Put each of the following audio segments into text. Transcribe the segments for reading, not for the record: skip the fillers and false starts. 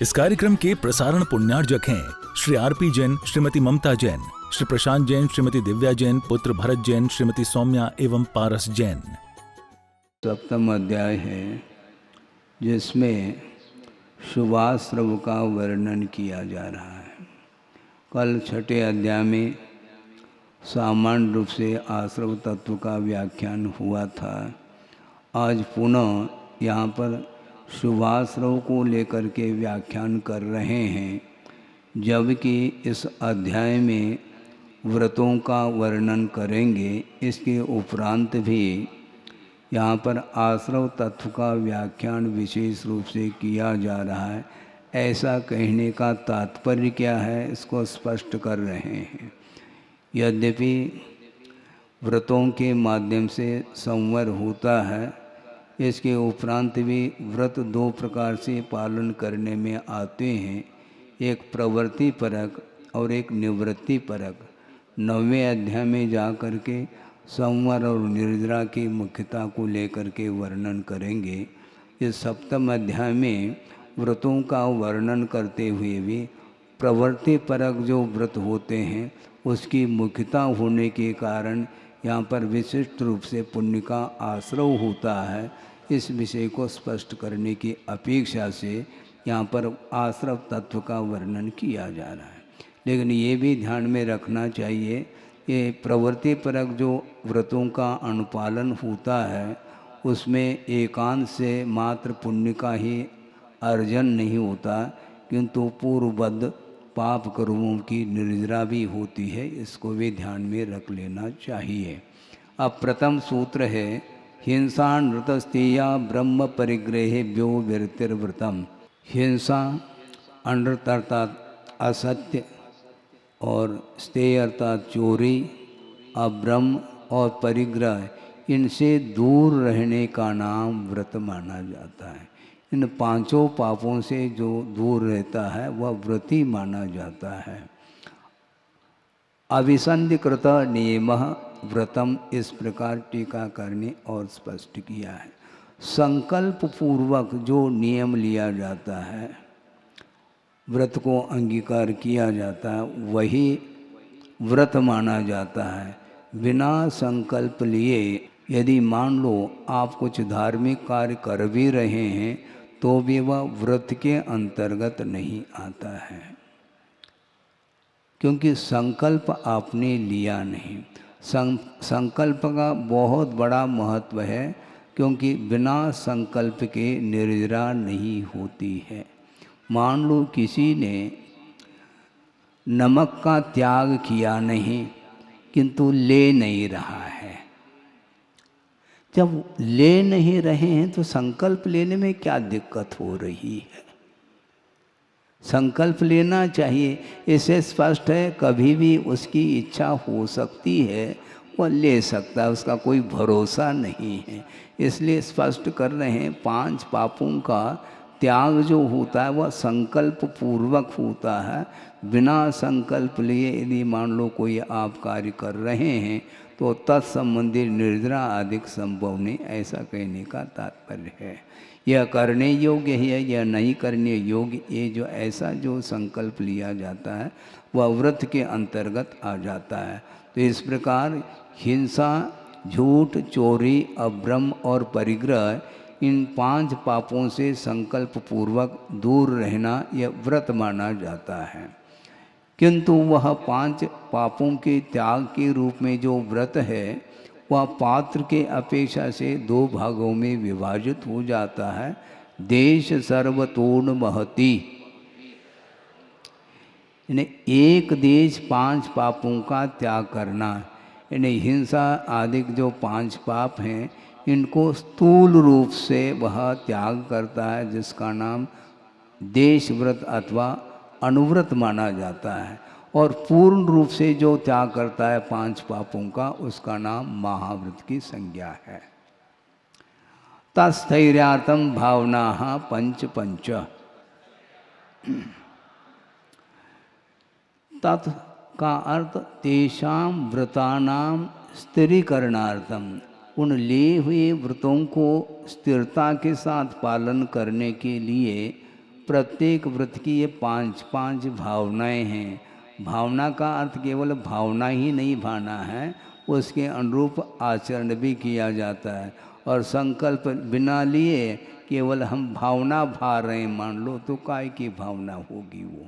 इस कार्यक्रम के प्रसारण पुण्यार्जक हैं श्री आरपी जैन, श्रीमती ममता जैन, श्री प्रशांत जैन, श्रीमती दिव्या जैन, पुत्र भरत जैन, श्रीमती सौम्या एवं पारस जैन। सप्तम अध्याय है जिसमें शुभाश्रव का वर्णन किया जा रहा है। कल छठे अध्याय में सामान्य रूप से आश्रव तत्व का व्याख्यान हुआ था। आज पुनः यहाँ पर शुभाश्रव को लेकर के व्याख्यान कर रहे हैं, जबकि इस अध्याय में व्रतों का वर्णन करेंगे। इसके उपरांत भी यहाँ पर आश्रव तत्व का व्याख्यान विशेष रूप से किया जा रहा है। ऐसा कहने का तात्पर्य क्या है, इसको स्पष्ट कर रहे हैं। यद्यपि व्रतों के माध्यम से संवर होता है, इसके उपरांत भी व्रत दो प्रकार से पालन करने में आते हैं, एक प्रवृत्ति परक और एक निवृत्ति परक। 9वें अध्याय में जा कर के संवर और निर्जरा की मुख्यता को लेकर के वर्णन करेंगे। इस सप्तम अध्याय में व्रतों का वर्णन करते हुए भी प्रवृत्ति परक जो व्रत होते हैं उसकी मुख्यता होने के कारण यहाँ पर विशिष्ट रूप से पुण्य का आश्रव होता है। इस विषय को स्पष्ट करने की अपेक्षा से यहाँ पर आश्रव तत्व का वर्णन किया जा रहा है। लेकिन ये भी ध्यान में रखना चाहिए, ये प्रवृत्ति परक जो व्रतों का अनुपालन होता है उसमें एकांत से मात्र पुण्य का ही अर्जन नहीं होता, किंतु पूर्वबद्ध पाप कर्मों की निर्जरा भी होती है। इसको भी ध्यान में रख लेना चाहिए। अब प्रथम सूत्र है हिंसा नृतस्तेया ब्रह्म परिग्रहेभ्यो विरतिर्व्रतम। हिंसा अनृत अर्थात असत्य और स्तेय अर्थात चोरी, अब्रह्म और परिग्रह, इनसे दूर रहने का नाम व्रत माना जाता है। इन पांचों पापों से जो दूर रहता है वह व्रती माना जाता है। अभिसंधिकृत नियमः व्रतम, इस प्रकार टीकाकार ने और स्पष्ट किया है। संकल्प पूर्वक जो नियम लिया जाता है, व्रत को अंगीकार किया जाता है, वही व्रत माना जाता है। बिना संकल्प लिए यदि मान लो आप कुछ धार्मिक कार्य कर भी रहे हैं तो भी वह व्रत के अंतर्गत नहीं आता है, क्योंकि संकल्प आपने लिया नहीं। संकल्प का बहुत बड़ा महत्व है, क्योंकि बिना संकल्प के निर्जरा नहीं होती है। मान लो किसी ने नमक का त्याग किया नहीं, किंतु ले नहीं रहा है। जब ले नहीं रहे हैं तो संकल्प लेने में क्या दिक्कत हो रही है? संकल्प लेना चाहिए, इससे स्पष्ट है कभी भी उसकी इच्छा हो सकती है, वह ले सकता है, उसका कोई भरोसा नहीं है। इसलिए स्पष्ट कर रहे हैं 5 पापों का त्याग जो होता है वह संकल्प पूर्वक होता है। बिना संकल्प लिए यदि मान लो कोई आप कार्य कर रहे हैं तो तत्संबंधी निर्जरा अधिक संभव नहीं, ऐसा कहने का तात्पर्य है। यह करने योग्य है, यह नहीं करने योग्य, ये जो ऐसा जो संकल्प लिया जाता है वह व्रत के अंतर्गत आ जाता है। तो इस प्रकार हिंसा, झूठ, चोरी, अभ्रम और परिग्रह, इन 5 पापों से संकल्प पूर्वक दूर रहना यह व्रत माना जाता है। किंतु वह 5 पापों के त्याग के रूप में जो व्रत है वह पात्र के अपेक्षा से 2 भागों में विभाजित हो जाता है। देश सर्वतोन महति, यानी एक देश 5 पापों का त्याग करना, यानी हिंसा आदि जो 5 पाप हैं इनको स्थूल रूप से वह त्याग करता है, जिसका नाम देश व्रत अथवा अनुव्रत माना जाता है। और पूर्ण रूप से जो त्याग करता है 5 पापों का, उसका नाम महाव्रत की संज्ञा है। तस्थैर्यार्थम भावना पंच पंच। तत् का अर्थ तेषाम व्रतानाम स्थिरीकरणार्थम, उन लिए हुए व्रतों को स्थिरता के साथ पालन करने के लिए प्रत्येक व्रत की ये पांच पांच भावनाएं हैं। भावना का अर्थ केवल भावना ही नहीं भाना है, उसके अनुरूप आचरण भी किया जाता है। और संकल्प बिना लिए केवल हम भावना भा रहे हैं मान लो, तो काय की भावना होगी वो।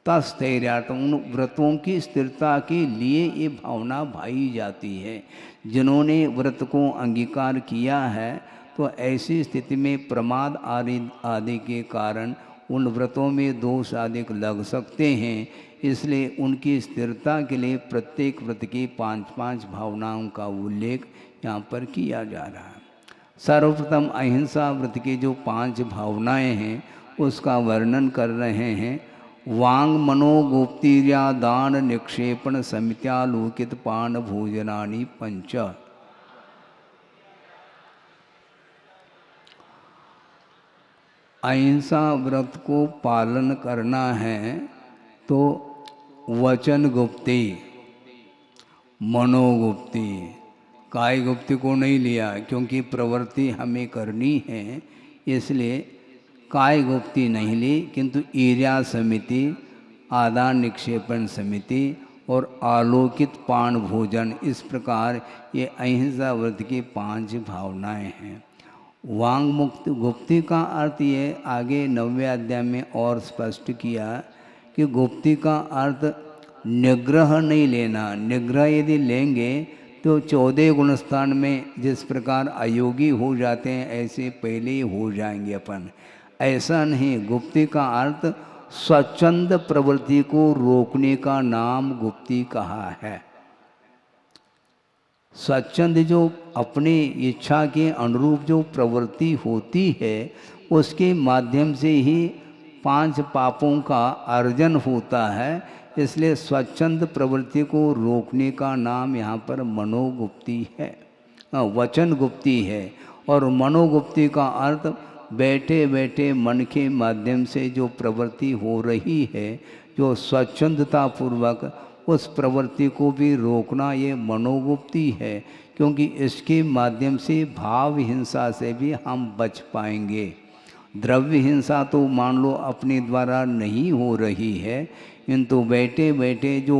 तस्थैर्यार्थ, उन व्रतों की स्थिरता के लिए ये भावना भाई जाती है। जिन्होंने व्रत को अंगीकार किया है तो ऐसी स्थिति में प्रमाद आदि के कारण उन व्रतों में दोष आदि लग सकते हैं। इसलिए उनकी स्थिरता के लिए प्रत्येक व्रत की पांच पांच भावनाओं का उल्लेख यहाँ पर किया जा रहा है। सर्वप्रथम अहिंसा व्रत की जो पांच भावनाएं हैं उसका वर्णन कर रहे हैं। वांग मनोगोप्तिर्या दान निक्षेपण समित्यालोकित पान भोजनानि पंच। अहिंसा व्रत को पालन करना है तो वचन गुप्ति, मनोगुप्ति, काय गुप्ति को नहीं लिया क्योंकि प्रवृत्ति हमें करनी है, इसलिए काय गुप्ति नहीं ली, किंतु ईर्या समिति, आदान निक्षेपण समिति और आलोकित पान भोजन, इस प्रकार ये अहिंसा व्रत की पांच भावनाएं हैं। वांग मुक्त गुप्ति का अर्थ ये आगे 9वें अध्याय में और स्पष्ट किया कि गुप्ति का अर्थ निग्रह नहीं लेना। निग्रह यदि लेंगे तो 14 गुणस्थान में जिस प्रकार अयोगी हो जाते हैं ऐसे पहले ही हो जाएंगे अपन। ऐसा नहीं, गुप्ति का अर्थ स्वच्छंद प्रवृत्ति को रोकने का नाम गुप्ति कहा है। स्वच्छंद जो अपनी इच्छा के अनुरूप जो प्रवृत्ति होती है उसके माध्यम से ही 5 पापों का अर्जन होता है। इसलिए स्वच्छंद प्रवृत्ति को रोकने का नाम यहाँ पर मनोगुप्ति है, वचन गुप्ति है। और मनोगुप्ति का अर्थ बैठे बैठे मन के माध्यम से जो प्रवृत्ति हो रही है, जो स्वच्छंदता पूर्वक उस प्रवृत्ति को भी रोकना, ये मनोगुप्ति है। क्योंकि इसके माध्यम से भाव हिंसा से भी हम बच पाएंगे। द्रव्य हिंसा तो मान लो अपने द्वारा नहीं हो रही है, किंतु बैठे बैठे जो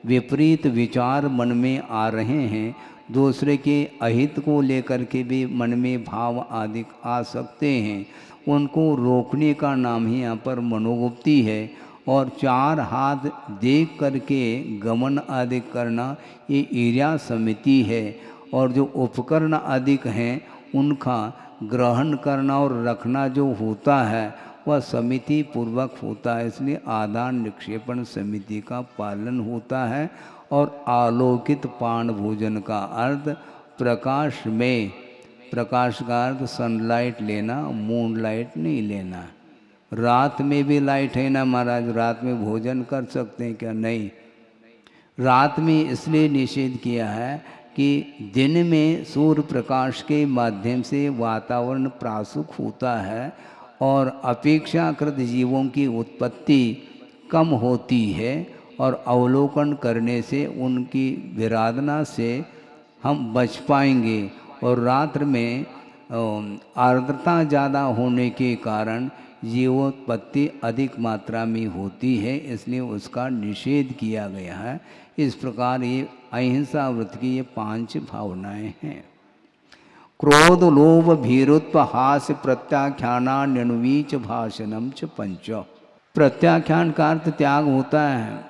विपरीत विचार मन में आ रहे हैं, दूसरे के अहित को लेकर के भी मन में भाव आदि आ सकते हैं, उनको रोकने का नाम ही यहाँ पर मनोगुप्ति है। और 4 हाथ देख करके गमन आदि करना ये ईर्या समिति है। और जो उपकरण आदि हैं उनका ग्रहण करना और रखना जो होता है वह समिति पूर्वक होता है। इसलिए आदान निक्षेपण समिति का पालन होता है। और आलोकित पान भोजन का अर्थ प्रकाश में, प्रकाश का अर्थ सनलाइट लेना, मून लाइट नहीं लेना। रात में भी लाइट है ना महाराज, रात में भोजन कर सकते हैं क्या? नहीं। रात में इसलिए निषेध किया है कि दिन में सूर्य प्रकाश के माध्यम से वातावरण प्रासुक होता है और अपेक्षाकृत जीवों की उत्पत्ति कम होती है, और अवलोकन करने से उनकी विराधना से हम बच पाएंगे। और रात्र में आर्द्रता ज़्यादा होने के कारण जीवोत्पत्ति अधिक मात्रा में होती है, इसलिए उसका निषेध किया गया है। इस प्रकार ये अहिंसा व्रत की ये 5 भावनाएं हैं। क्रोध लोभ भीरुत्व हास्य प्रत्याख्याना न्यनुवीच भाषणम च पंच। प्रत्याख्यान का अर्थ त्याग होता है।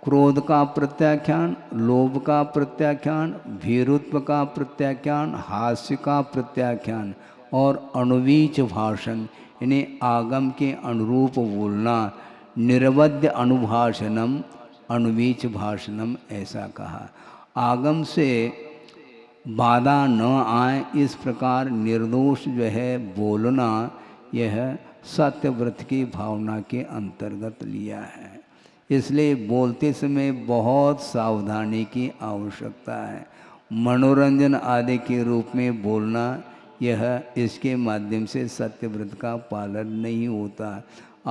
क्रोध का प्रत्याख्यान, लोभ का प्रत्याख्यान, भीरुत्व का प्रत्याख्यान, हास्य का प्रत्याख्यान और अणुवीच भाषण, इन्हें आगम के अनुरूप बोलना। निर्वध्य अनुभाषणम अणुवीच भाषणम ऐसा कहा। आगम से बाधा न आए इस प्रकार निर्दोष जो है बोलना, यह सत्यव्रत की भावना के अंतर्गत लिया है। इसलिए बोलते समय बहुत सावधानी की आवश्यकता है। मनोरंजन आदि के रूप में बोलना, यह इसके माध्यम से सत्यव्रत का पालन नहीं होता।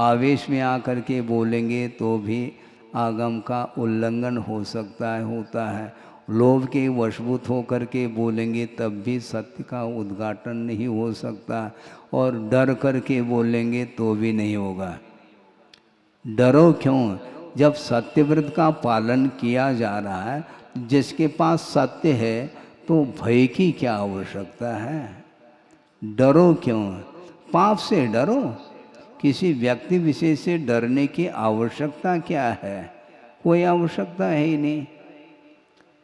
आवेश में आकर के बोलेंगे तो भी आगम का उल्लंघन हो सकता है, होता है। लोभ के वशभूत होकर के बोलेंगे तब भी सत्य का उद्घाटन नहीं हो सकता, और डर करके बोलेंगे तो भी नहीं होगा। डरो क्यों? जब सत्यव्रत का पालन किया जा रहा है, जिसके पास सत्य है तो भय की क्या आवश्यकता है? डरो क्यों? पाप से डरो, किसी व्यक्ति विशेष से डरने की आवश्यकता क्या है? कोई आवश्यकता है ही नहीं।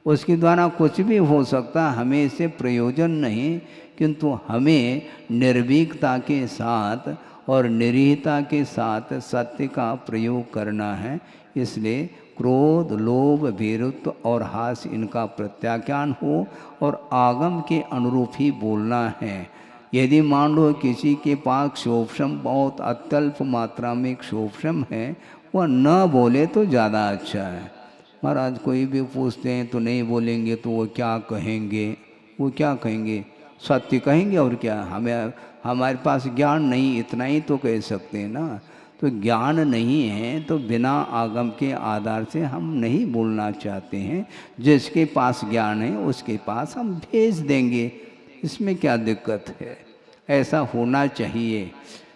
उसके द्वारा कुछ भी हो सकता, हमें इससे प्रयोजन नहीं, किंतु हमें निर्भीकता के साथ और निरीहता के साथ सत्य का प्रयोग करना है। इसलिए क्रोध, लोभ, भीरुत्व और हास्य इनका प्रत्याख्यान हो और आगम के अनुरूप ही बोलना है। यदि मान लो किसी के पास क्षोभशम बहुत अत्यल्प मात्रा में क्षोभशम है, वह न बोले तो ज़्यादा अच्छा है। महाराज कोई भी पूछते हैं तो नहीं बोलेंगे तो वो क्या कहेंगे? वो क्या कहेंगे? सत्य कहेंगे और क्या? हमारे पास ज्ञान नहीं, इतना ही तो कह सकते हैं ना। तो ज्ञान नहीं है तो बिना आगम के आधार से हम नहीं बोलना चाहते हैं। जिसके पास ज्ञान है उसके पास हम भेज देंगे, इसमें क्या दिक्कत है? ऐसा होना चाहिए।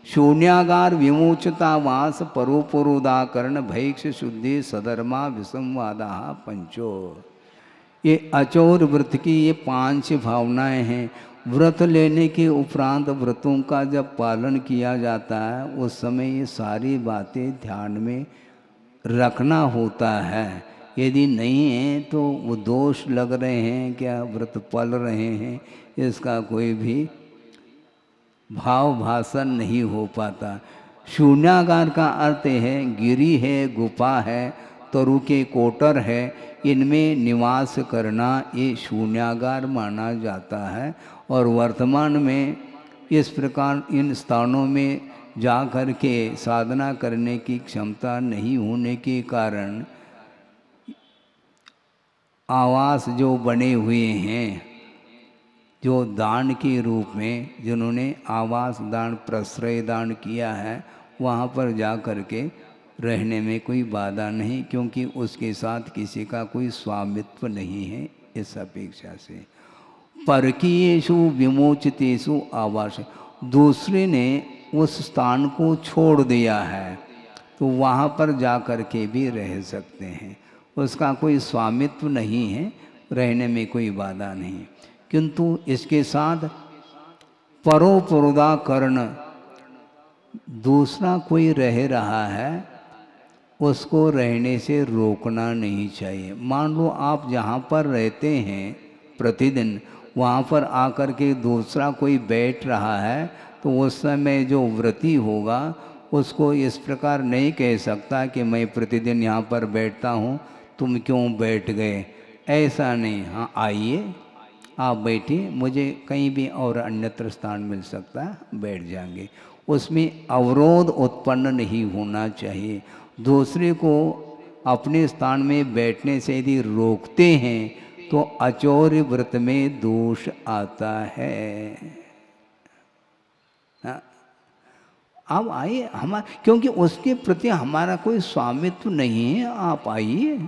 शून्यागार विमोचता वास परोपरोदाकरण भैक्ष शुद्धि सधर्मा विसंवादा पंचो। ये अचौर व्रत की ये 5 भावनाएं हैं। व्रत लेने के उपरांत व्रतों का जब पालन किया जाता है उस समय ये सारी बातें ध्यान में रखना होता है। यदि नहीं है तो वो दोष लग रहे हैं क्या, व्रत पल रहे हैं, इसका कोई भी भाव भाषण नहीं हो पाता। शून्यागार का अर्थ है गिरी है, गुफा है, तरु के कोटर है, इनमें निवास करना ये शून्यागार माना जाता है। और वर्तमान में इस प्रकार इन स्थानों में जा कर के साधना करने की क्षमता नहीं होने के कारण आवास जो बने हुए हैं, जो दान के रूप में जिन्होंने आवास दान, प्रश्रय दान किया है, वहाँ पर जा कर के रहने में कोई बाधा नहीं, क्योंकि उसके साथ किसी का कोई स्वामित्व नहीं है इस अपेक्षा से। परकीयेषु विमोचितेषु आवास, दूसरे ने उस स्थान को छोड़ दिया है तो वहाँ पर जा कर के भी रह सकते हैं। उसका कोई स्वामित्व नहीं है, रहने में कोई बाधा नहीं। किंतु इसके साथ परोपरोदाकरण, दूसरा कोई रह रहा है उसको रहने से रोकना नहीं चाहिए। मान लो आप जहाँ पर रहते हैं प्रतिदिन, वहाँ पर आकर के दूसरा कोई बैठ रहा है तो उस समय जो व्रती होगा उसको इस प्रकार नहीं कह सकता कि मैं प्रतिदिन यहाँ पर बैठता हूँ, तुम क्यों बैठ गए। ऐसा नहीं, हाँ आइए आप बैठिए, मुझे कहीं भी और अन्यत्र स्थान मिल सकता है, बैठ जाएंगे। उसमें अवरोध उत्पन्न नहीं होना चाहिए। दूसरे को अपने स्थान में बैठने से यदि रोकते हैं तो अचौर्य व्रत में दोष आता है। हाँ, आप आइए, क्योंकि उसके प्रति हमारा कोई स्वामित्व नहीं है। आप आइए,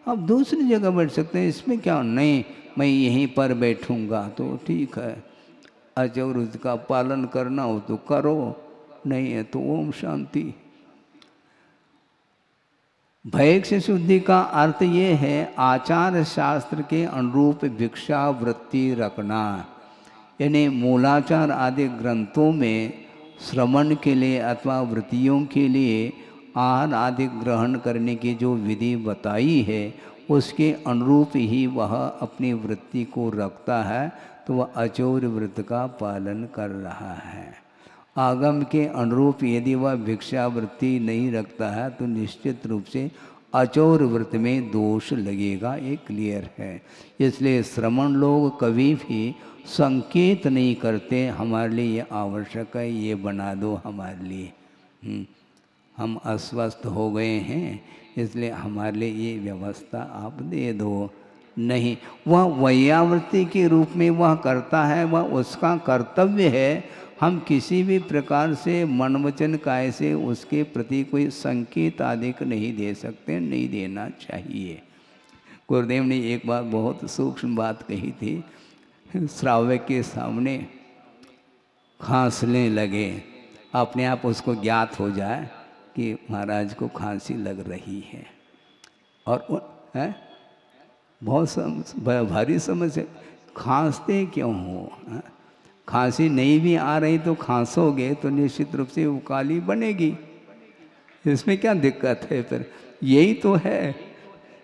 आप दूसरी जगह बैठ सकते हैं, इसमें क्या। नहीं मैं यहीं पर बैठूंगा तो ठीक है, अचौर व्रत का पालन करना हो तो करो, नहीं है तो ओम शांति। भैक्ष शुद्धि का अर्थ ये है आचार शास्त्र के अनुरूप भिक्षा वृत्ति रखना। यानी मूलाचार आदि ग्रंथों में श्रवण के लिए अथवा वृत्तियों के लिए आहार आदि ग्रहण करने की जो विधि बताई है उसके अनुरूप ही वह अपनी वृत्ति को रखता है, तो वह अचौर व्रत का पालन कर रहा है। आगम के अनुरूप यदि वह भिक्षा वृत्ति नहीं रखता है तो निश्चित रूप से अचौर व्रत में दोष लगेगा, ये क्लियर है। इसलिए श्रमण लोग कभी भी संकेत नहीं करते हमारे लिए ये आवश्यक है, ये बना दो हमारे लिए, हम अस्वस्थ हो गए हैं इसलिए हमारे लिए ये व्यवस्था आप दे दो। नहीं, वह वैयावृत्ति के रूप में वह करता है, वह उसका कर्तव्य है। हम किसी भी प्रकार से मन वचन काय से उसके प्रति कोई संकेत आदि नहीं दे सकते, नहीं देना चाहिए। गुरुदेव ने एक बार बहुत सूक्ष्म बात कही थी, श्रावक के सामने खांसने लगे, अपने आप उसको ज्ञात हो जाए कि महाराज को खांसी लग रही है, और है बहुत भारी समस्या, खांसते क्यों हो? खांसी नहीं भी आ रही तो खांसोगे तो निश्चित रूप से वो काली बनेगी, इसमें क्या दिक्कत है? फिर यही तो है,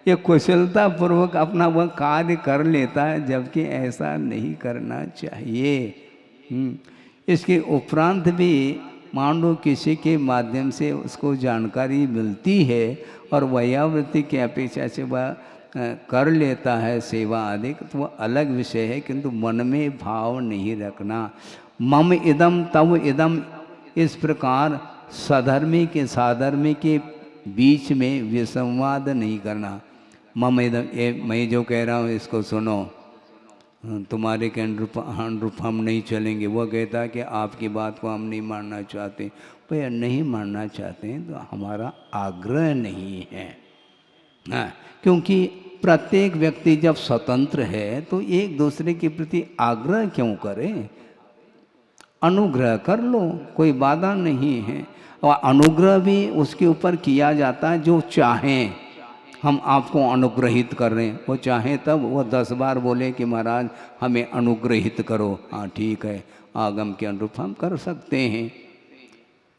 ये कुशलता पूर्वक अपना वह कार्य कर लेता है, जबकि ऐसा नहीं करना चाहिए। इसके उपरांत भी मान लो किसी के माध्यम से उसको जानकारी मिलती है और वयावृत्ति की अपेक्षा से वह कर लेता है सेवा आदि, तो वह अलग विषय है, किंतु मन में भाव नहीं रखना। मम इदम तव इदम, इस प्रकार सधर्मी के साधर्मी के बीच में विसंवाद नहीं करना। मम इदम, ये मैं जो कह रहा हूँ इसको सुनो, तुम्हारे के अनुरूप हम नहीं चलेंगे। वह कहता है कि आपकी बात को हम नहीं मानना चाहते। भैया नहीं मानना चाहते हैं तो हमारा आग्रह नहीं है, हाँ, क्योंकि प्रत्येक व्यक्ति जब स्वतंत्र है तो एक दूसरे के प्रति आग्रह क्यों करें? अनुग्रह कर लो, कोई बाधा नहीं है। और अनुग्रह भी उसके ऊपर किया जाता है जो चाहें। हम आपको अनुग्रहित कर रहे हैं, वो चाहें तब वो 10 बार बोले कि महाराज हमें अनुग्रहित करो, हाँ ठीक है, आगम के अनुरूप हम कर सकते हैं।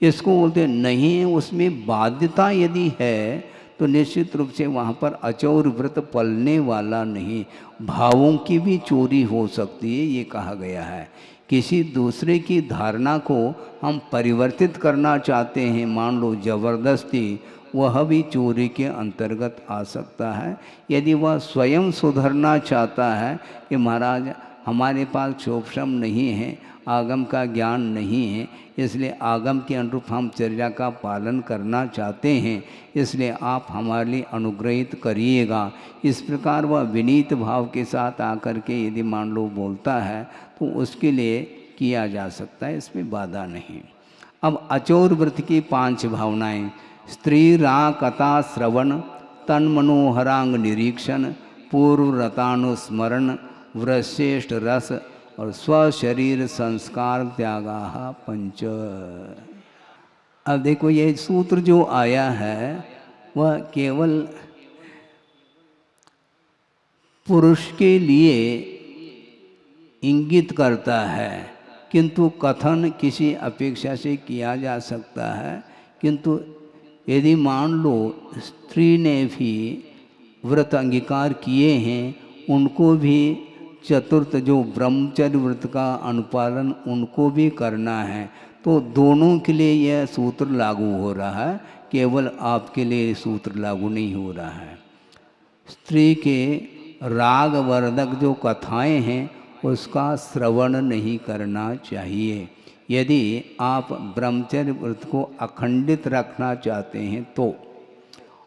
इसको बोलते नहीं, उसमें बाध्यता यदि है तो निश्चित रूप से वहाँ पर अचौर व्रत पलने वाला नहीं। भावों की भी चोरी हो सकती है, ये कहा गया है। किसी दूसरे की धारणा को हम परिवर्तित करना चाहते हैं, मान लो जबरदस्ती, वह भी चोरी के अंतर्गत आ सकता है। यदि वह स्वयं सुधरना चाहता है कि महाराज हमारे पास क्षोभशम नहीं है, आगम का ज्ञान नहीं है, इसलिए आगम के अनुरूप हम चर्या का पालन करना चाहते हैं, इसलिए आप हमारे लिए अनुग्रहित करिएगा, इस प्रकार वह विनीत भाव के साथ आकर के यदि मान लो बोलता है तो उसके लिए किया जा सकता है, इसमें बाधा नहीं। अब अचौर व्रत की 5 भावनाएं, स्त्री राकता श्रवण, तन मनोहरांग निरीक्षण, पूर्व रतानुस्मरण, व्रश्रेष्ठ रस और स्वशरीर संस्कार त्यागा 5। अब देखो ये सूत्र जो आया है वह केवल पुरुष के लिए इंगित करता है, किंतु कथन किसी अपेक्षा से किया जा सकता है। किंतु यदि मान लो स्त्री ने भी व्रत अंगीकार किए हैं, उनको भी चतुर्थ जो ब्रह्मचर्य व्रत का अनुपालन उनको भी करना है, तो दोनों के लिए यह सूत्र लागू हो रहा है, केवल आपके लिए सूत्र लागू नहीं हो रहा है। स्त्री के राग वर्धक जो कथाएं हैं उसका श्रवण नहीं करना चाहिए। यदि आप ब्रह्मचर्य व्रत को अखंडित रखना चाहते हैं तो,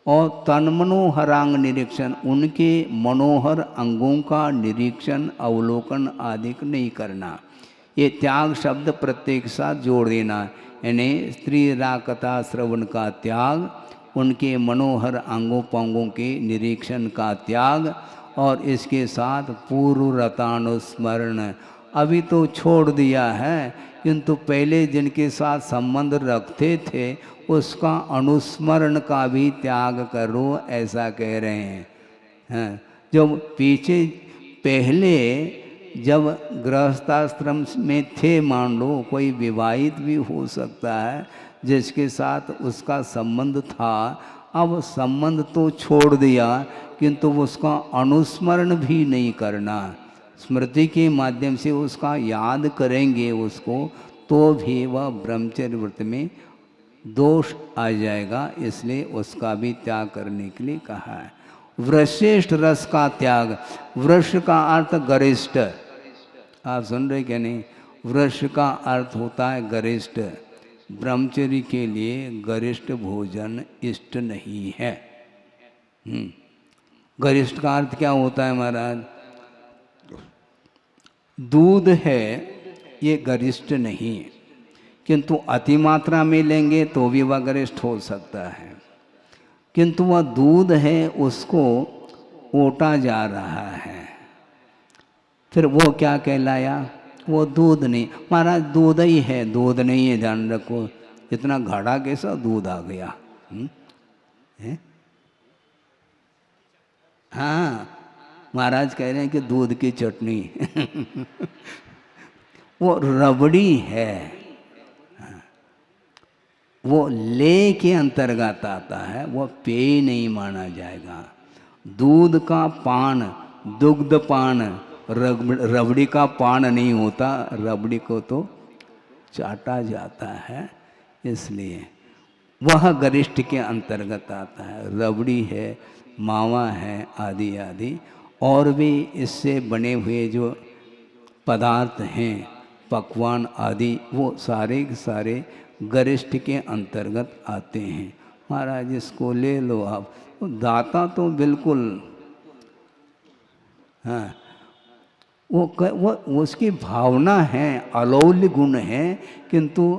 और तन मनोहरांग निरीक्षण, उनके मनोहर अंगों का निरीक्षण अवलोकन आदि नहीं करना। ये त्याग शब्द प्रत्येक साथ जोड़ देना, यानी स्त्री राकता श्रवण का त्याग, उनके मनोहर अंगों पंगों के निरीक्षण का त्याग, और इसके साथ पूर्व रतानुस्मरण। अभी तो छोड़ दिया है, किंतु पहले जिनके साथ संबंध रखते थे उसका अनुस्मरण का भी त्याग करो, ऐसा कह रहे हैं। जो पीछे पहले जब गृहस्थाश्रम में थे, मान लो कोई विवाहित भी हो सकता है जिसके साथ उसका संबंध था, अब संबंध तो छोड़ दिया किंतु उसका अनुस्मरण भी नहीं करना। स्मृति के माध्यम से उसका याद करेंगे उसको, तो भी वह ब्रह्मचर्य व्रत में दोष आ जाएगा, इसलिए उसका भी त्याग करने के लिए कहा है। वृश्रेष्ठ रस का त्याग, वृक्ष का अर्थ गरिष्ठ, आप सुन रहे क्या नहीं? वृक्ष का अर्थ होता है गरिष्ठ। ब्रह्मचर्य के लिए गरिष्ठ भोजन इष्ट नहीं है। गरिष्ठ का अर्थ क्या होता है महाराज? दूध है ये गरिष्ठ नहीं, किंतु अति मात्रा में लेंगे तो भी वह गरिष्ठ हो सकता है। किंतु वह दूध है उसको ओटा जा रहा है, फिर वो क्या कहलाया? वो दूध नहीं। महाराज दूध ही है, दूध नहीं है, ध्यान रखो। इतना गाढ़ा कैसा दूध आ गया? है? हाँ, महाराज कह रहे हैं कि दूध की चटनी वो रबड़ी है, वो ले के अंतर्गत आता है, वो पेय नहीं माना जाएगा। दूध का पान, दुग्ध पान, रबड़ी का पान नहीं होता, रबड़ी को तो चाटा जाता है, इसलिए वह गरिष्ठ के अंतर्गत आता है। रबड़ी है, मावा है, आदि आदि और भी इससे बने हुए जो पदार्थ हैं, पकवान आदि, वो सारे के सारे गरिष्ठ के अंतर्गत आते हैं। महाराज इसको ले लो आप। दाता तो बिल्कुल, हाँ, वो उसकी भावना है, अलौल्य गुण है, किंतु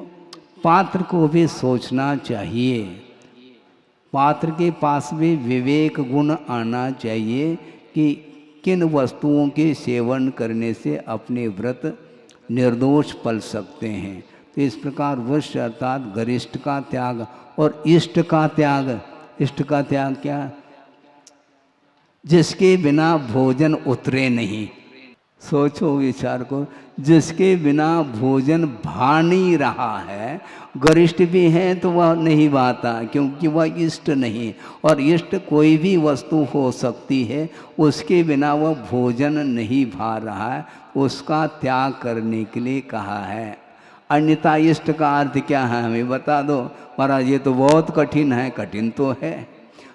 पात्र को भी सोचना चाहिए। पात्र के पास भी विवेक गुण आना चाहिए कि किन वस्तुओं के सेवन करने से अपने व्रत निर्दोष पल सकते हैं। तो इस प्रकार वश अर्थात गरिष्ठ का त्याग और इष्ट का त्याग। इष्ट का त्याग क्या? जिसके बिना भोजन उतरे नहीं। सोचो, विचार को, जिसके बिना भोजन भा नहीं रहा है, गरिष्ठ भी है तो वह नहीं भाता, क्योंकि वह इष्ट नहीं। और इष्ट कोई भी वस्तु हो सकती है, उसके बिना वह भोजन नहीं भा रहा है, उसका त्याग करने के लिए कहा है। अन्यथा इष्ट का अर्थ क्या है हमें बता दो। महाराज ये तो बहुत कठिन है। कठिन तो है,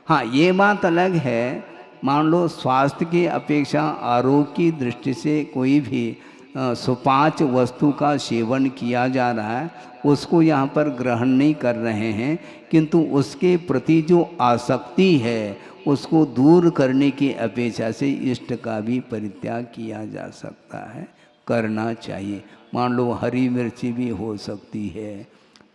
हाँ, ये बात अलग है। मान लो स्वास्थ्य की अपेक्षा आरोग्य की दृष्टि से कोई भी सुपाच्य वस्तु का सेवन किया जा रहा है, उसको यहाँ पर ग्रहण नहीं कर रहे हैं, किंतु उसके प्रति जो आसक्ति है उसको दूर करने की अपेक्षा से इष्ट का भी परित्याग किया जा सकता है, करना चाहिए। मान लो हरी मिर्ची भी हो सकती है,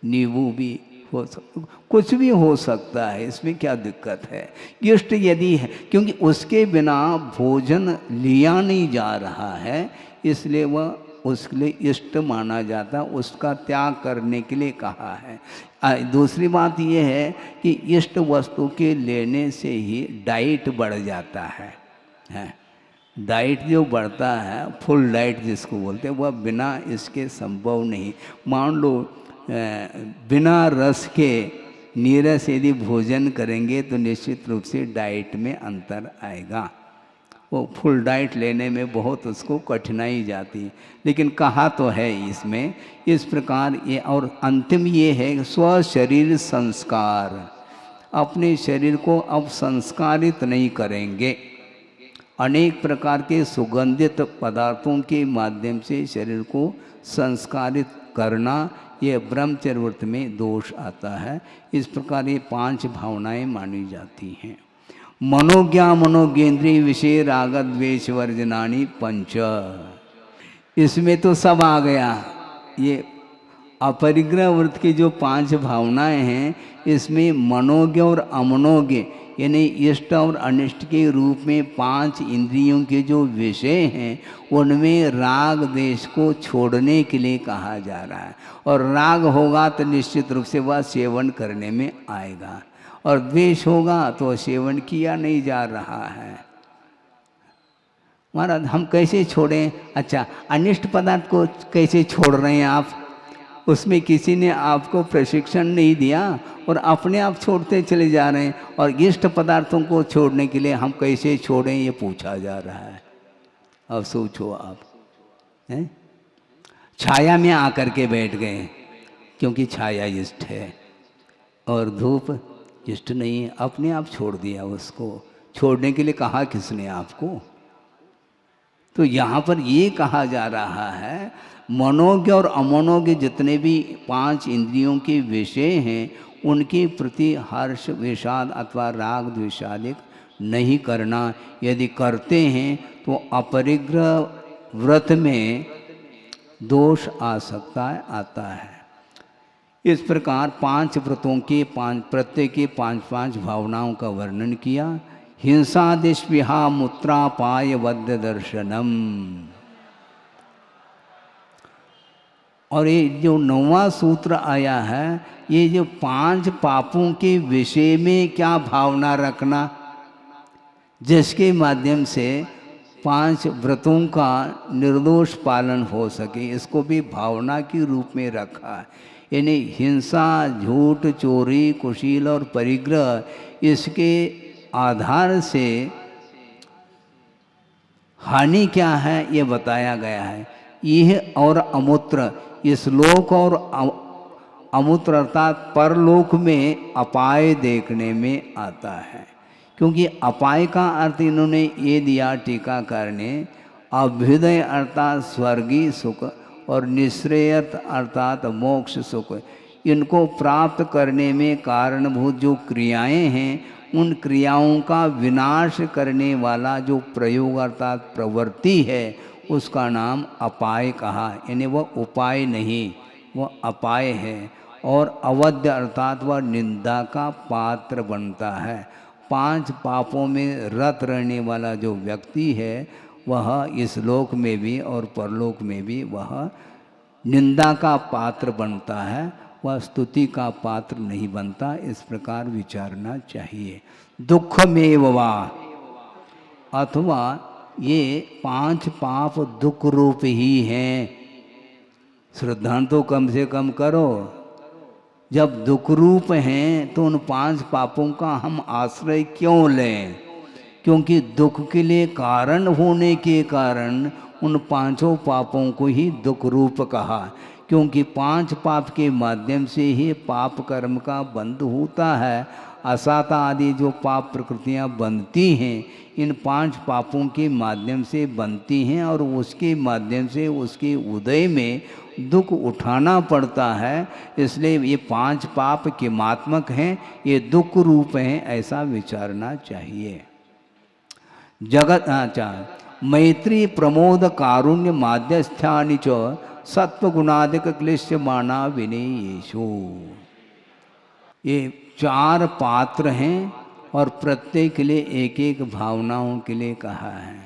नींबू भी हो सकता, कुछ भी हो सकता है, इसमें क्या दिक्कत है? इष्ट यदि है, क्योंकि उसके बिना भोजन लिया नहीं जा रहा है, इसलिए वह उसके लिए इष्ट माना जाता, उसका त्याग करने के लिए कहा है। दूसरी बात यह है कि इष्ट वस्तु के लेने से ही डाइट बढ़ जाता है। डाइट जो बढ़ता है, फुल डाइट जिसको बोलते हैं, वह बिना इसके संभव नहीं। मान लो बिना रस के नीरस यदि भोजन करेंगे तो निश्चित रूप से डाइट में अंतर आएगा। वो फुल डाइट लेने में बहुत उसको कठिनाई जाती है, लेकिन कहा तो है इसमें इस प्रकार ये। और अंतिम ये है स्व शरीर संस्कार। अपने शरीर को अब संस्कारित नहीं करेंगे, अनेक प्रकार के सुगंधित पदार्थों के माध्यम से शरीर को संस्कारित करना, ये ब्रह्मचर्य व्रत में दोष आता है। इस प्रकार ये 5 भावनाएं मानी जाती हैं। मनोज्ञा मनोज्ञेन्द्रिय विषय राग द्वेष वर्जनानी 5, इसमें तो सब आ गया। ये अपरिग्रह व्रत की जो 5 भावनाएं हैं, इसमें मनोज्ञ और अमनोज्ञ यानी इष्ट और अनिष्ट के रूप में 5 इंद्रियों के जो विषय हैं, उनमें राग द्वेष को छोड़ने के लिए कहा जा रहा है। और राग होगा तो निश्चित रूप से वह सेवन करने में आएगा, और द्वेष होगा तो सेवन किया नहीं जा रहा है। महाराज हम कैसे छोड़ें? अच्छा, अनिष्ट पदार्थ को कैसे छोड़ रहे हैं आप? उसमें किसी ने आपको प्रशिक्षण नहीं दिया और अपने आप छोड़ते चले जा रहे हैं। और इष्ट पदार्थों को छोड़ने के लिए हम कैसे छोड़ें, ये पूछा जा रहा है। अब सोचो आप, हैं? छाया में आकर के बैठ गए, क्योंकि छाया इष्ट है और धूप इष्ट नहीं है, अपने आप छोड़ दिया। उसको छोड़ने के लिए कहा किसने आपको? तो यहाँ पर ये कहा जा रहा है, मनोज्ञ और अमनोज्ञ जितने भी 5 इंद्रियों के विषय हैं, उनके प्रति हर्ष विषाद अथवा राग द्वेषादिक नहीं करना। यदि करते हैं तो अपरिग्रह व्रत में दोष आ सकता है, आता है। इस प्रकार 5 व्रतों के प्रत्येक के 5-5 भावनाओं का वर्णन किया। हिंसादिष्विहा मूत्रापाय वद्य दर्शनम। और ये जो 9वां सूत्र आया है, ये जो 5 पापों के विषय में क्या भावना रखना, जिसके माध्यम से 5 व्रतों का निर्दोष पालन हो सके, इसको भी भावना के रूप में रखा है। यानी हिंसा, झूठ, चोरी, कुशील और परिग्रह, इसके आधार से हानि क्या है ये बताया गया है। यह और अमूत्र, इस लोक और अमूत्र अर्थात परलोक में अपाय देखने में आता है। क्योंकि अपाय का अर्थ इन्होंने ये दिया टीकाकार ने, अभ्युदय अर्थात स्वर्गीय सुख और निःश्रेयस अर्थात मोक्ष सुख, इनको प्राप्त करने में कारणभूत जो क्रियाएं हैं, उन क्रियाओं का विनाश करने वाला जो प्रयोग अर्थात प्रवृत्ति है, उसका नाम अपाय कहा। यानी वह उपाय नहीं, वह अपाय है। और अवध्य अर्थात वह निंदा का पात्र बनता है। 5 पापों में रत रहने वाला जो व्यक्ति है, वह इस लोक में भी और परलोक में भी वह निंदा का पात्र बनता है, वह स्तुति का पात्र नहीं बनता। इस प्रकार विचारना चाहिए। दुखमेव वा, अथवा ये 5 पाप दुख रूप ही हैं। श्रद्धा तो कम से कम करो। जब दुख रूप हैं तो उन 5 पापों का हम आश्रय क्यों लें? क्योंकि दुख के लिए कारण होने के कारण उन 5 पापों को ही दुख रूप कहा। क्योंकि 5 पाप के माध्यम से ही पाप कर्म का बंध होता है। असाता आदि जो पाप प्रकृतियां बनती हैं, इन 5 पापों के माध्यम से बनती हैं और उसके माध्यम से उसके उदय में दुख उठाना पड़ता है। इसलिए ये 5 पाप किमात्मक हैं, ये दुख रूप हैं, ऐसा विचारना चाहिए। जगत मैत्री प्रमोद कारुण्य माध्यस्थ्यानि च सत्वगुणादिक क्लिश्यमाना विनेयेषु। ये 4 पात्र हैं और प्रत्येक के लिए एक एक भावनाओं के लिए कहा है।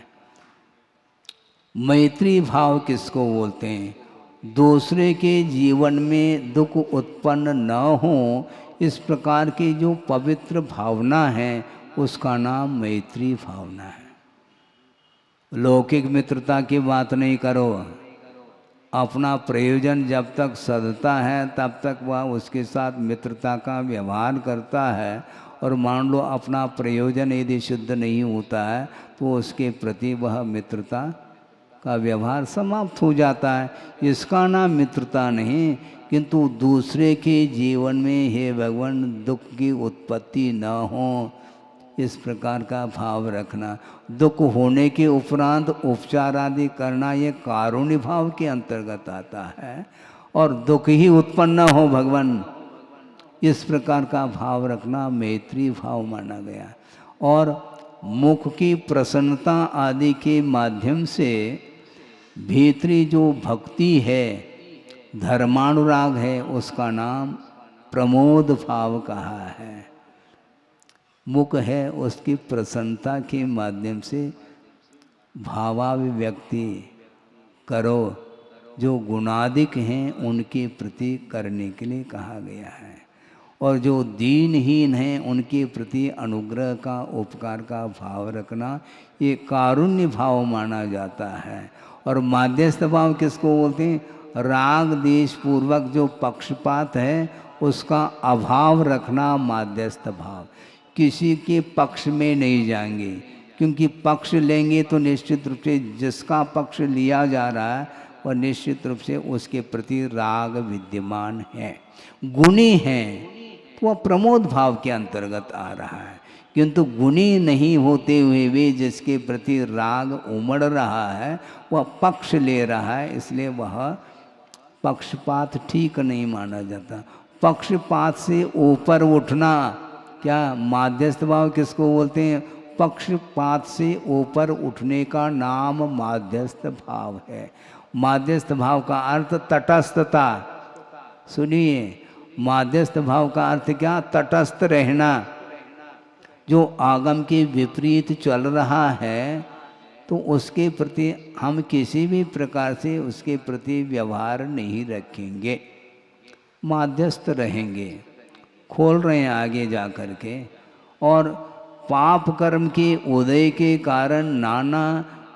मैत्री भाव किसको बोलते हैं? दूसरे के जीवन में दुख उत्पन्न न हो, इस प्रकार की जो पवित्र भावना है, उसका नाम मैत्री भावना है। लौकिक मित्रता की बात नहीं करो। अपना प्रयोजन जब तक सधता है तब तक वह उसके साथ मित्रता का व्यवहार करता है, और मान लो अपना प्रयोजन यदि शुद्ध नहीं होता है तो उसके प्रति वह मित्रता का व्यवहार समाप्त हो जाता है। इसका नाम मित्रता नहीं, किंतु दूसरे के जीवन में हे भगवान दुख की उत्पत्ति न हो, इस प्रकार का भाव रखना। दुख होने के उपरांत उपचार आदि करना, ये कारुण्य भाव के अंतर्गत आता है। और दुख ही उत्पन्न न हो भगवान, इस प्रकार का भाव रखना मैत्री भाव माना गया। और मुख की प्रसन्नता आदि के माध्यम से भीतरी जो भक्ति है, धर्मानुराग है, उसका नाम प्रमोद भाव कहा है। मुख है, उसकी प्रसन्नता के माध्यम से भावाभिव्यक्ति करो। जो गुणादिक हैं उनके प्रति करने के लिए कहा गया है। और जो दीनहीन हैं उनके प्रति अनुग्रह का, उपकार का भाव रखना, ये कारुण्य भाव माना जाता है। और माध्यस्थ भाव किसको बोलते हैं? राग देश पूर्वक जो पक्षपात है उसका अभाव रखना माध्यस्थ भाव। किसी के पक्ष में नहीं जाएंगे, क्योंकि पक्ष लेंगे तो निश्चित रूप से जिसका पक्ष लिया जा रहा है वह निश्चित रूप से उसके प्रति राग विद्यमान है। गुणी हैं तो वह प्रमोद भाव के अंतर्गत आ रहा है, किंतु गुणी नहीं होते हुए भी जिसके प्रति राग उमड़ रहा है वह पक्ष ले रहा है, इसलिए वह पक्षपात ठीक नहीं माना जाता। पक्षपात से ऊपर उठना, क्या माध्यस्थ भाव किसको बोलते हैं? पक्षपात से ऊपर उठने का नाम माध्यस्थ भाव है। माध्यस्थ भाव का अर्थ तटस्थता। सुनिए, माध्यस्थ भाव का अर्थ क्या? तटस्थ रहना। जो आगम के विपरीत चल रहा है तो उसके प्रति हम किसी भी प्रकार से उसके प्रति व्यवहार नहीं रखेंगे, मध्यस्थ रहेंगे। खोल रहे हैं आगे जा कर के। और पाप कर्म के उदय के कारण नाना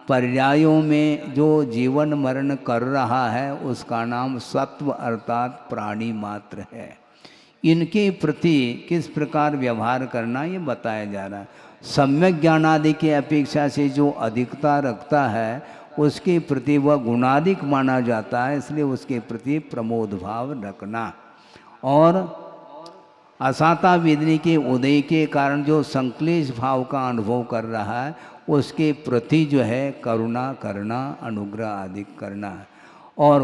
पर्यायों में जो जीवन मरण कर रहा है उसका नाम सत्व अर्थात प्राणी मात्र है। इनके प्रति किस प्रकार व्यवहार करना ये बताया जा रहा है। सम्यक ज्ञान आदि की अपेक्षा से जो अधिकता रखता है उसके प्रति वह गुणाधिक माना जाता है, इसलिए उसके प्रति प्रमोद भाव रखना। और असाता वेदनी के उदय के कारण जो संक्लेश भाव का अनुभव कर रहा है उसके प्रति जो है करुणा करना, अनुग्रह आदि करना। और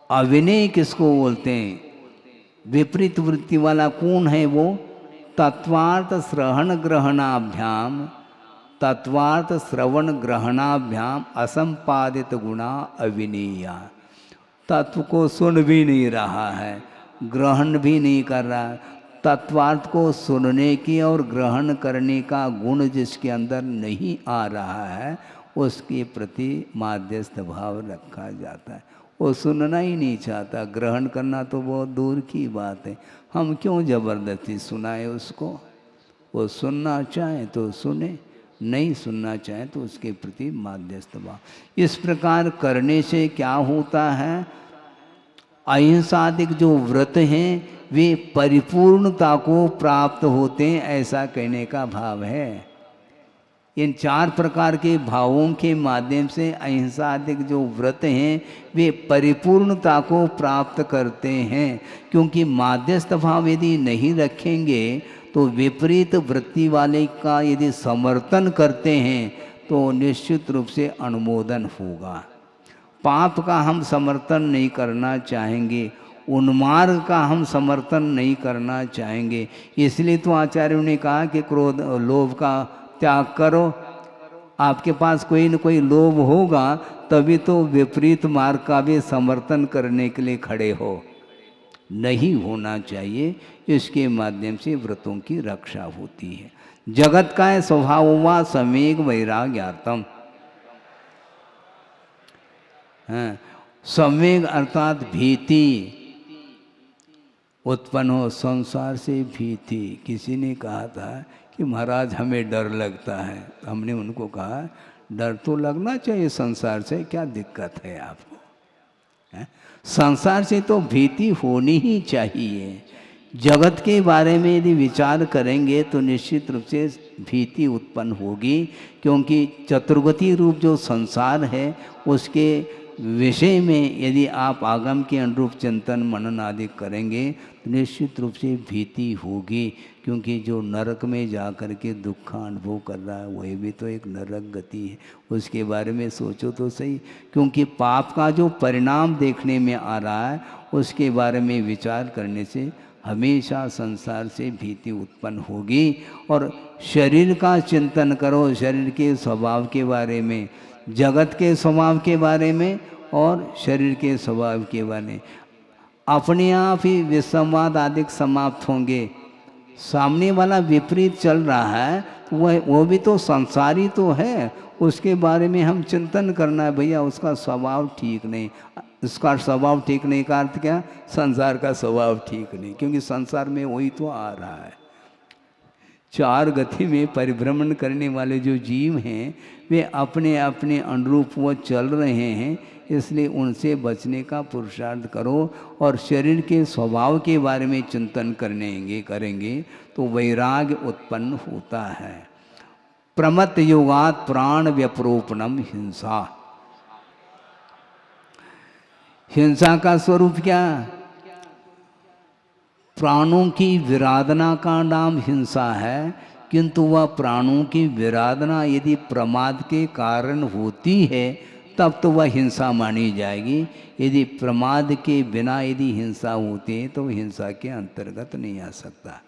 अविनय किसको बोलते हैं? विपरीत वृत्ति वाला कौन है? वो तत्वार्थ श्रवण ग्रहणाभ्याम, तत्वार्थ श्रवण ग्रहणाभ्याम असंपादित गुणा अविनीया। तत्व को सुन भी नहीं रहा है, ग्रहण भी नहीं कर रहा है। तत्वार्थ को सुनने की और ग्रहण करने का गुण जिसके अंदर नहीं आ रहा है उसके प्रति माध्यस्थ भाव रखा जाता है। वो सुनना ही नहीं चाहता, ग्रहण करना तो बहुत दूर की बात है। हम क्यों जबरदस्ती सुनाए उसको? वो सुनना चाहे तो सुने, नहीं सुनना चाहे तो उसके प्रति माध्यस्थ भाव। इस प्रकार करने से क्या होता है? अहिंसादिक जो व्रत हैं वे परिपूर्णता को प्राप्त होते हैं, ऐसा कहने का भाव है। इन 4 प्रकार के भावों के माध्यम से अहिंसादिक जो व्रत हैं वे परिपूर्णता को प्राप्त करते हैं। क्योंकि माध्यस्थ भाव यदि नहीं रखेंगे तो विपरीत वृत्ति वाले का यदि समर्थन करते हैं तो निश्चित रूप से अनुमोदन होगा। पाप का हम समर्थन नहीं करना चाहेंगे, उन्मार्ग का हम समर्थन नहीं करना चाहेंगे। इसलिए तो आचार्यों ने कहा कि क्रोध लोभ का त्याग करो। आपके पास कोई न कोई लोभ होगा तभी तो विपरीत मार्ग का भी समर्थन करने के लिए खड़े हो। नहीं होना चाहिए। इसके माध्यम से व्रतों की रक्षा होती है। जगत का है स्वभाव व समेग वैराग्यार्थम। संवेग अर्थात भीति उत्पन्न हो, संसार से भीति। किसी ने कहा था कि महाराज हमें डर लगता है। हमने उनको कहा डर तो लगना चाहिए संसार से, क्या दिक्कत है आपको? संसार से तो भीति होनी ही चाहिए। जगत के बारे में यदि विचार करेंगे तो निश्चित रूप से भीति उत्पन्न होगी। क्योंकि चतुर्गति रूप जो संसार है उसके विषय में यदि आप आगम के अनुरूप चिंतन मनन आदि करेंगे तो निश्चित रूप से भीति होगी। क्योंकि जो नरक में जा कर के दुख का अनुभव कर रहा है वही भी तो एक नरक गति है। उसके बारे में सोचो तो सही। क्योंकि पाप का जो परिणाम देखने में आ रहा है उसके बारे में विचार करने से हमेशा संसार से भीति उत्पन्न होगी। और शरीर का चिंतन करो, शरीर के स्वभाव के बारे में, जगत के स्वभाव के बारे में और शरीर के स्वभाव के बारे में। अपने आप ही विसंवाद आदि समाप्त होंगे। सामने वाला विपरीत चल रहा है वो भी तो संसारी तो है, उसके बारे में हम चिंतन करना है। भैया उसका स्वभाव ठीक नहीं, उसका स्वभाव ठीक नहीं का अर्थ क्या? संसार का स्वभाव ठीक नहीं। क्योंकि संसार में वही तो आ रहा है। 4 गति में परिभ्रमण करने वाले जो जीव हैं वे अपने अपने अनुरूप वो चल रहे हैं। इसलिए उनसे बचने का पुरुषार्थ करो। और शरीर के स्वभाव के बारे में चिंतन करेंगे तो वैराग्य उत्पन्न होता है। प्रमत्त योगात प्राण व्यपरोपणम हिंसा। हिंसा का स्वरूप क्या? प्राणों की विराधना का नाम हिंसा है। किंतु वह प्राणों की विराधना यदि प्रमाद के कारण होती है तब तो वह हिंसा मानी जाएगी। यदि प्रमाद के बिना यदि हिंसा होती है तो हिंसा के अंतर्गत नहीं आ सकता।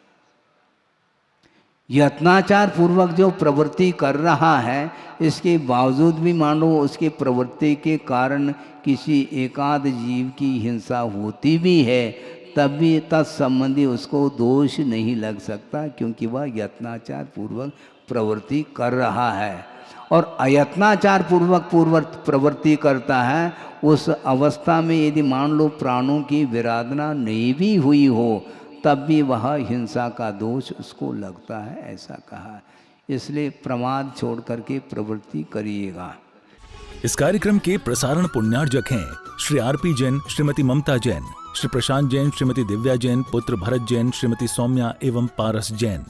यत्नाचार पूर्वक जो प्रवृत्ति कर रहा है इसके बावजूद भी मानो उसके प्रवृत्ति के कारण किसी एकाध जीव की हिंसा होती भी है तब भी तत्संबंधी उसको दोष नहीं लग सकता, क्योंकि वह यत्नाचार पूर्वक प्रवृत्ति कर रहा है। और अयत्नाचार पूर्वक प्रवृत्ति करता है, उस अवस्था में यदि मान लो प्राणों की विराधना नहीं भी हुई हो, तब भी वह हिंसा का दोष उसको लगता है, ऐसा कहा। इसलिए प्रमाद छोड़ करके प्रवृत्ति करिएगा। इस कार्यक्रम के प्रसारण पुण्यार्जक हैं श्री आरपी जैन, श्रीमती ममता जैन, श्री प्रशांत जैन, श्रीमती दिव्या जैन, पुत्र भरत जैन, श्रीमती सौम्या एवं पारस जैन।